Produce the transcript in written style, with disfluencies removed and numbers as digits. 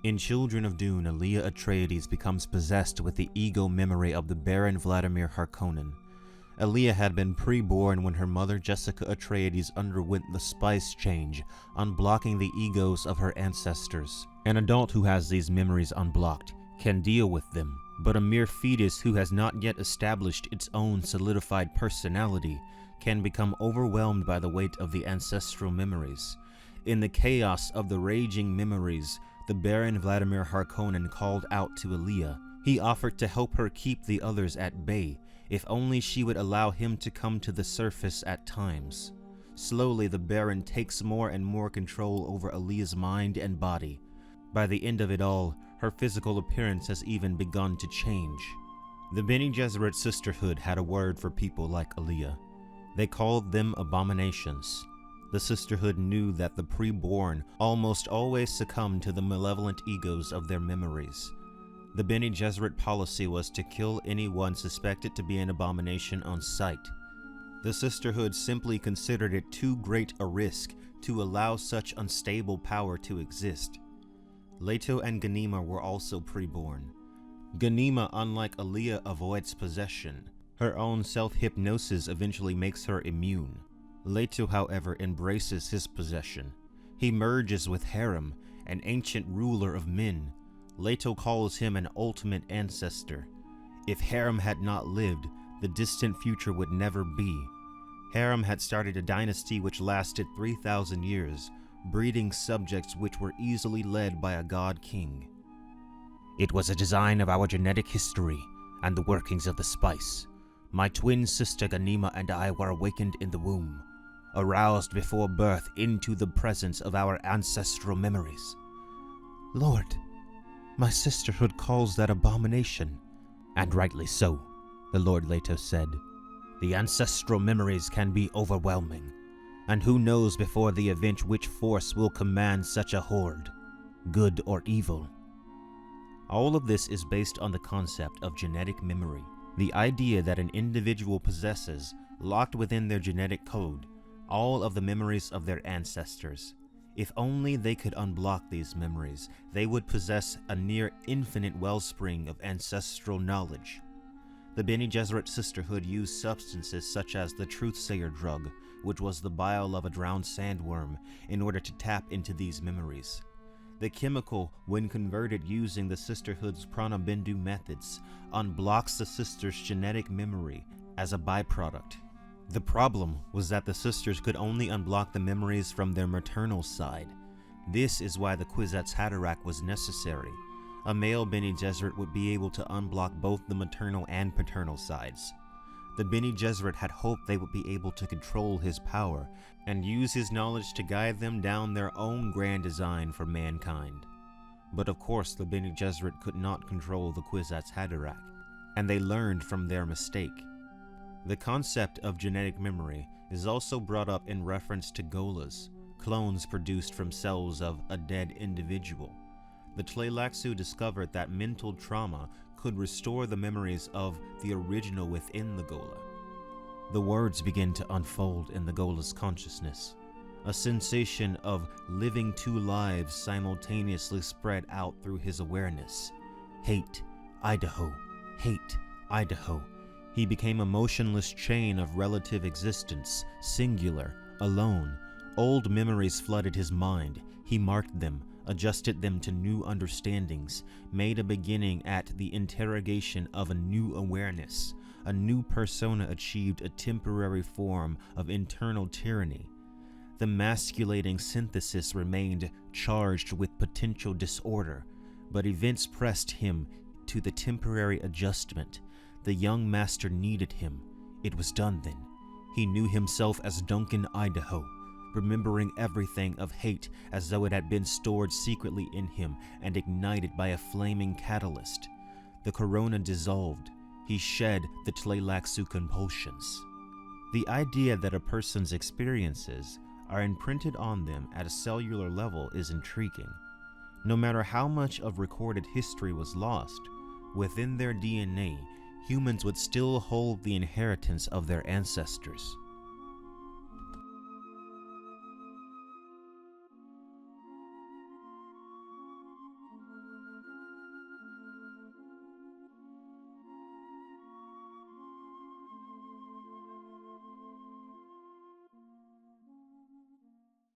In Children of Dune, Aaliyah Atreides becomes possessed with the ego memory of the Baron Vladimir Harkonnen. Aaliyah had been pre-born when her mother Jessica Atreides underwent the spice change, unblocking the egos of her ancestors. An adult who has these memories unblocked can deal with them, but a mere fetus who has not yet established its own solidified personality can become overwhelmed by the weight of the ancestral memories. In the chaos of the raging memories, the Baron Vladimir Harkonnen called out to Aaliyah. He offered to help her keep the others at bay, if only she would allow him to come to the surface at times. Slowly, the Baron takes more and more control over Aaliyah's mind and body. By the end of it all, her physical appearance has even begun to change. The Bene Gesserit sisterhood had a word for people like Aaliyah. They called them abominations. The sisterhood knew that the preborn almost always succumbed to the malevolent egos of their memories. The Bene Gesserit policy was to kill anyone suspected to be an abomination on sight. The sisterhood simply considered it too great a risk to allow such unstable power to exist. Leto and Ghanima were also preborn. Ghanima, unlike Aaliyah, avoids possession. Her own self-hypnosis eventually makes her immune. Leto, however, embraces his possession. He merges with Harem, an ancient ruler of men. Leto calls him an ultimate ancestor. If Harem had not lived, the distant future would never be. Harem had started a dynasty which lasted 3,000 years, breeding subjects which were easily led by a god king. It was a design of our genetic history and the workings of the spice. My twin sister Ghanima and I were awakened in the womb, aroused before birth into the presence of our ancestral memories. Lord, my sisterhood calls that abomination. And rightly so, the Lord Leto said. The ancestral memories can be overwhelming, and who knows before the event which force will command such a horde, good or evil. All of this is based on the concept of genetic memory, the idea that an individual possesses, locked within their genetic code, all of the memories of their ancestors. If only they could unblock these memories, they would possess a near infinite wellspring of ancestral knowledge. The Bene Gesserit sisterhood used substances such as the Truthsayer drug, which was the bile of a drowned sandworm, in order to tap into these memories. The chemical, when converted using the sisterhood's pranabindu methods, unblocks the sister's genetic memory as a byproduct. The problem was that the sisters could only unblock the memories from their maternal side. This is why the Kwisatz Haderach was necessary. A male Bene Gesserit would be able to unblock both the maternal and paternal sides. The Bene Gesserit had hoped they would be able to control his power and use his knowledge to guide them down their own grand design for mankind. But of course, the Bene Gesserit could not control the Kwisatz Haderach, and they learned from their mistake. The concept of genetic memory is also brought up in reference to Gholas, clones produced from cells of a dead individual. The Tleilaxu discovered that mental trauma could restore the memories of the original within the Ghola. The words begin to unfold in the Ghola's consciousness. A sensation of living two lives simultaneously spread out through his awareness. Hate, Idaho. Hate, Idaho. He became a motionless chain of relative existence, singular, alone. Old memories flooded his mind. He marked them, adjusted them to new understandings, made a beginning at the interrogation of a new awareness. A new persona achieved a temporary form of internal tyranny. The masculating synthesis remained charged with potential disorder, but events pressed him to the temporary adjustment. The young master needed him. It was done then. He knew himself as Duncan Idaho, remembering everything of hate as though it had been stored secretly in him and ignited by a flaming catalyst. The corona dissolved. He shed the Tleilaxu compulsions. The idea that a person's experiences are imprinted on them at a cellular level is intriguing. No matter how much of recorded history was lost, within their DNA, humans would still hold the inheritance of their ancestors.